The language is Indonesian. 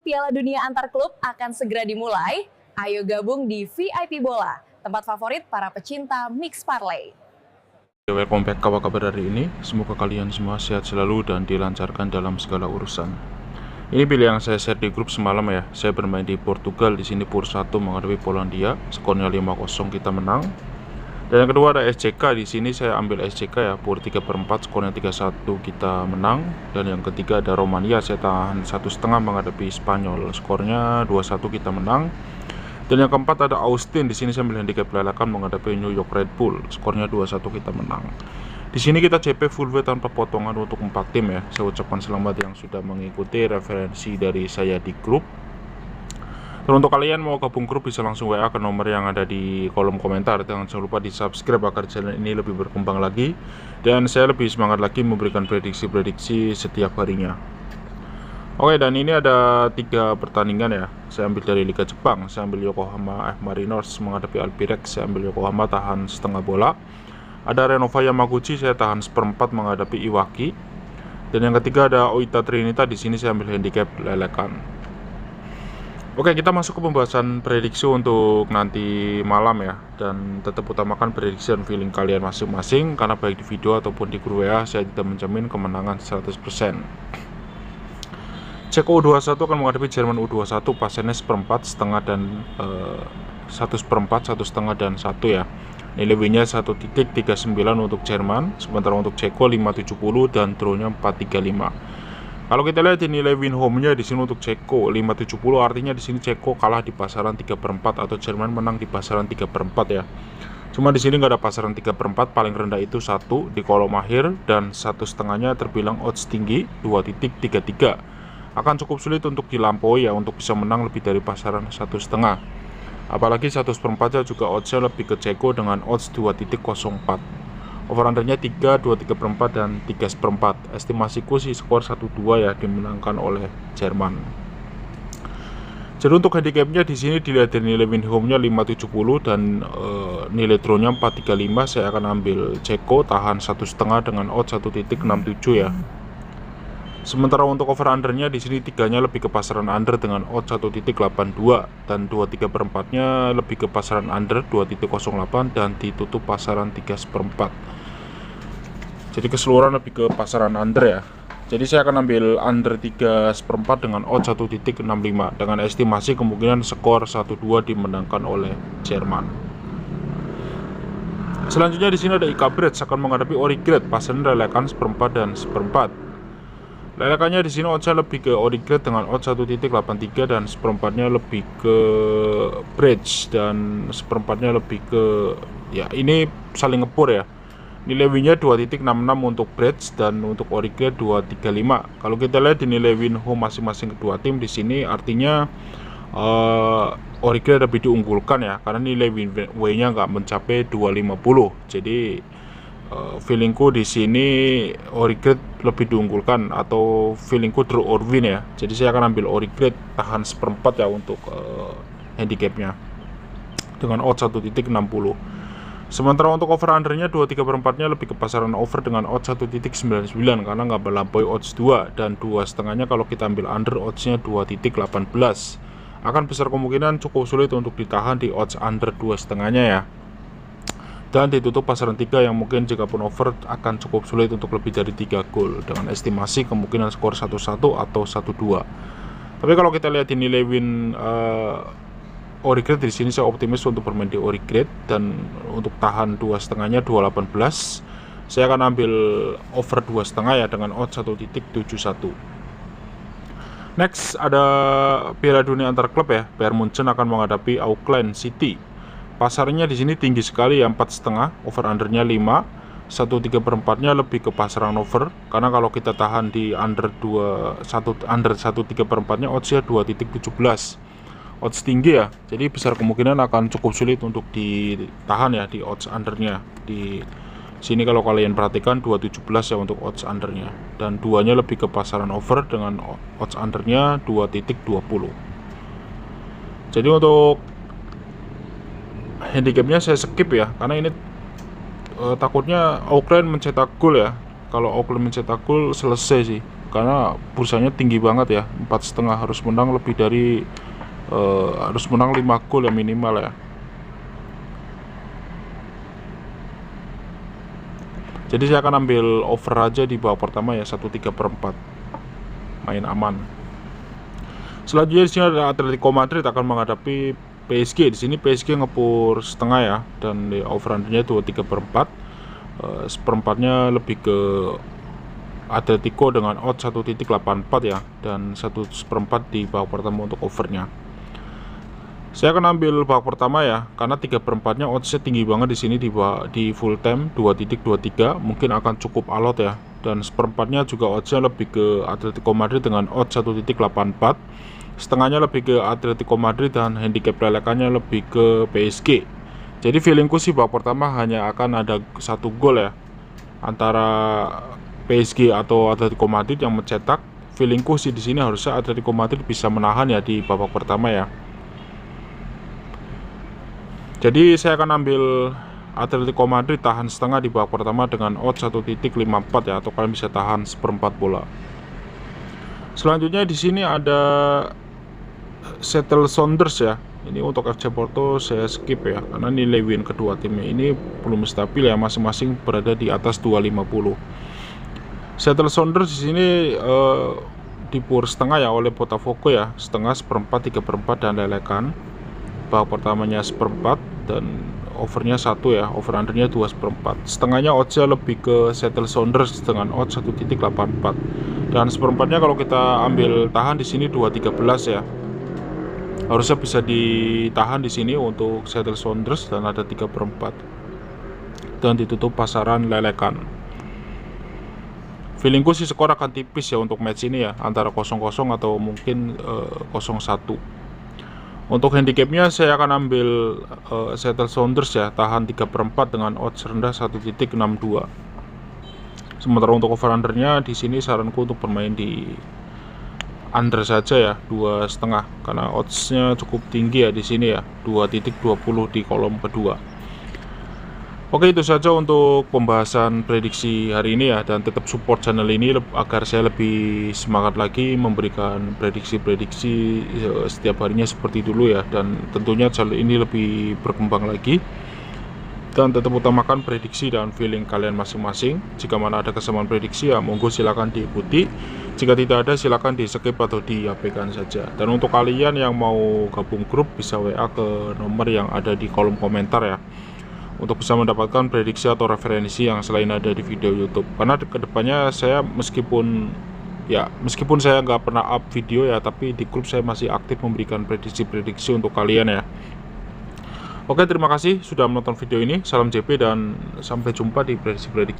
Piala Dunia antar klub akan segera dimulai. Ayo gabung di VIP Bola, tempat favorit para pecinta mix parlay. Welcome back, apa kabar hari ini? Semoga kalian semua sehat selalu dan dilancarkan dalam segala urusan. Ini pilih yang saya share di grup semalam ya. Saya bermain di Portugal, di sini PUR 1 menghadapi Polandia, skornya 5-0 kita menang. Dan yang kedua ada SCK, di sini saya ambil SCK ya, PUR 3/4 skornya 3-1 kita menang. Dan yang ketiga ada Romania, saya tahan 1,5 menghadapi Spanyol, skornya 2-1 kita menang. Dan yang keempat ada Austin, di sini saya ambil handicap lelakan menghadapi New York Red Bull, skornya 2-1 kita menang. Di sini kita CP full W tanpa potongan untuk 4 tim ya. Saya ucapkan selamat yang sudah mengikuti referensi dari saya di grup. Dan untuk kalian mau gabung grup bisa langsung WA ke nomor yang ada di kolom komentar. Jangan lupa di subscribe agar channel ini lebih berkembang lagi. Dan saya lebih semangat lagi memberikan prediksi-prediksi setiap harinya. Oke, dan ini ada 3 pertandingan ya. Saya ambil dari Liga Jepang. Saya ambil Yokohama F Mariners menghadapi Albirex. Saya ambil Yokohama tahan setengah bola. Ada Renova Yamaguchi, saya tahan 1/4 menghadapi Iwaki. Dan yang ketiga ada Oita Trinita, di sini saya ambil handicap lelekan. Oke, kita masuk ke pembahasan prediksi untuk nanti malam ya. Dan tetap utamakan prediksi dan feeling kalian masing-masing, karena baik di video ataupun di grup WA saya tidak menjamin kemenangan 100%. Ceko U21 akan menghadapi Jerman U21, pasiennya 1/4, setengah dan 1/4, 1,5 dan 1 ya. Nilai win-nya 1.39 untuk Jerman, sementara untuk Ceko 5.70 dan draw-nya 4.35. Kalau kita lihat di nilai win home-nya di sini untuk Ceko 5.70, artinya di sini Ceko kalah di pasaran 3/4 atau Jerman menang di pasaran 3/4 ya. Cuma di sini nggak ada pasaran 3/4, paling rendah itu 1 di kolom akhir, dan 1,5-nya terbilang odds tinggi 2.33. Akan cukup sulit untuk dilampaui ya, untuk bisa menang lebih dari pasaran 1,5. Apalagi 1/4-nya juga oddsnya lebih ke Ceko dengan odds 2.04. Over undernya 3, 2/3 dan 3/4. Estimasiku sih skor 1-2 ya, dimenangkan oleh Jerman. Jadi untuk handicapnya di sini dilihat dari nilai win home-nya 5.70 dan nilai draw-nya 4.35. Saya akan ambil Ceko tahan 1,5 dengan odds 1.67 ya. Sementara untuk over undernya di sini 3-nya lebih ke pasaran under dengan odds 1.82 dan 2/3-nya lebih ke pasaran under 2.08 dan ditutup pasaran 3/4. Jadi keseluruhan lebih ke pasaran under ya. Jadi saya akan ambil under 3/4 dengan odds 1.65 dengan estimasi kemungkinan skor 1-2 dimenangkan oleh Jerman. Selanjutnya di sini ada Ika Bridge akan menghadapi Origret, pasiennya lelekan 1/4 dan 1/4. Lelekannya di sini oddsnya lebih ke Origret dengan odds 1.83 dan 1/4-nya lebih ke Bridge dan 1/4-nya lebih ke, ya ini saling ngepur ya. Nilai win-nya 2.66 untuk Bridge dan untuk Origret 2.35. Kalau kita lihat di nilai win home masing-masing kedua tim di sini, artinya Origret lebih diunggulkan ya, karena nilai win way-nya nggak mencapai 2.50. Jadi feelingku di sini Origret lebih diunggulkan, atau feelingku draw or win ya. Jadi saya akan ambil Origret tahan 1/4 ya untuk handicapnya dengan odds 1.60. Sementara untuk over undernya 2/3-nya lebih ke pasaran over dengan odds 1.99 karena nggak melampaui odds 2, dan 2,5-nya kalau kita ambil under oddsnya 2.18. Akan besar kemungkinan cukup sulit untuk ditahan di odds under 2,5-nya ya. Dan ditutup pasaran 3 yang mungkin jika pun over akan cukup sulit untuk lebih dari 3 gol dengan estimasi kemungkinan skor 1-1 atau 1-2. Tapi kalau kita lihat di nilai win Origret, di sini saya optimis untuk bermain di Origret, dan untuk tahan 2,5-nya 2.18. Saya akan ambil over 2,5 ya dengan odds 1.71. Next ada Piala Dunia antar klub ya. Bayern Munchen akan menghadapi Auckland City. Pasarnya di sini tinggi sekali ya, 4,5, over undernya 5, 1.3/4-nya lebih ke pasaran over, karena kalau kita tahan di under 1.3/4-nya oddsnya 2.17. Odds tinggi ya, jadi besar kemungkinan akan cukup sulit untuk ditahan ya di odds undernya. Di sini kalau kalian perhatikan 2.17 ya untuk odds undernya, dan duanya lebih ke pasaran over dengan odds undernya 2.20. Jadi untuk handicapnya saya skip ya, karena ini takutnya Auckland mencetak gol ya. Kalau Auckland mencetak gol selesai sih. karena bursanya tinggi banget ya, 4,5 harus menang lebih dari harus menang 5 gol ya minimal ya. Jadi saya akan ambil over aja di babak pertama ya, 1/3/4, main aman. Selanjutnya di sini ada Atletico Madrid akan menghadapi PSG. Di sini PSG ngepur setengah ya, dan over undernya 2/3/4. Seperempatnya lebih ke Atletico dengan odds 1.84 ya, dan 1/4 di babak pertama untuk overnya. Saya akan ambil babak pertama ya, karena 3/4-nya oddsnya tinggi banget di sini di full time 2.23, mungkin akan cukup alot ya. Dan seperempatnya juga oddsnya lebih ke Atletico Madrid dengan odds 1.84, setengahnya lebih ke Atletico Madrid, dan handicap lelekannya lebih ke PSG. Jadi feelingku sih babak pertama hanya akan ada 1 gol ya, antara PSG atau Atletico Madrid yang mencetak. Feelingku sih di sini harusnya Atletico Madrid bisa menahan ya di babak pertama ya. Jadi saya akan ambil Atletico Madrid tahan setengah di babak pertama dengan odds 1.54 ya, atau kalian bisa tahan seperempat bola. Selanjutnya di sini ada Seattle Sounders ya. Ini untuk FC Porto saya skip ya, karena nilai win kedua timnya ini belum stabil ya, masing-masing berada di atas 2.50. Seattle Sounders di sini dipur setengah ya oleh Botafogo ya, setengah, seperempat, 3/4 dan lelekan. Babak pertamanya seperempat dan overnya 1 ya, over undernya 2/4. Setengahnya oddsnya lebih ke Seattle Sounders dengan odds 1.84, dan seperempatnya kalau kita ambil tahan di sini 2.13 ya, harusnya bisa ditahan di sini untuk Seattle Sounders, dan ada 3/4 dan ditutup pasaran lelekan. Feelingku sih skor akan tipis ya untuk match ini ya, antara 0-0 atau mungkin 0-1. Untuk handicapnya saya akan ambil Seattle Sounders ya, tahan 3/4 dengan odds rendah 1.62. Sementara untuk over undernya di sini saranku untuk bermain di under saja ya, 2,5, karena oddsnya cukup tinggi ya di sini ya, 2.20 di kolom kedua. Oke, itu saja untuk pembahasan prediksi hari ini ya, dan tetap support channel ini agar saya lebih semangat lagi memberikan prediksi-prediksi setiap harinya seperti dulu ya, dan tentunya channel ini lebih berkembang lagi, dan tetap utamakan prediksi dan feeling kalian masing-masing. Jika mana ada kesamaan prediksi ya monggo silakan diikuti, jika tidak ada silakan di skip atau diabaikan saja. Dan untuk kalian yang mau gabung grup bisa WA ke nomor yang ada di kolom komentar ya, untuk bisa mendapatkan prediksi atau referensi yang selain ada di video YouTube. Karena kedepannya saya meskipun saya nggak pernah up video ya, tapi di grup saya masih aktif memberikan prediksi-prediksi untuk kalian ya. Oke, terima kasih sudah menonton video ini. Salam JP dan sampai jumpa di prediksi-prediksi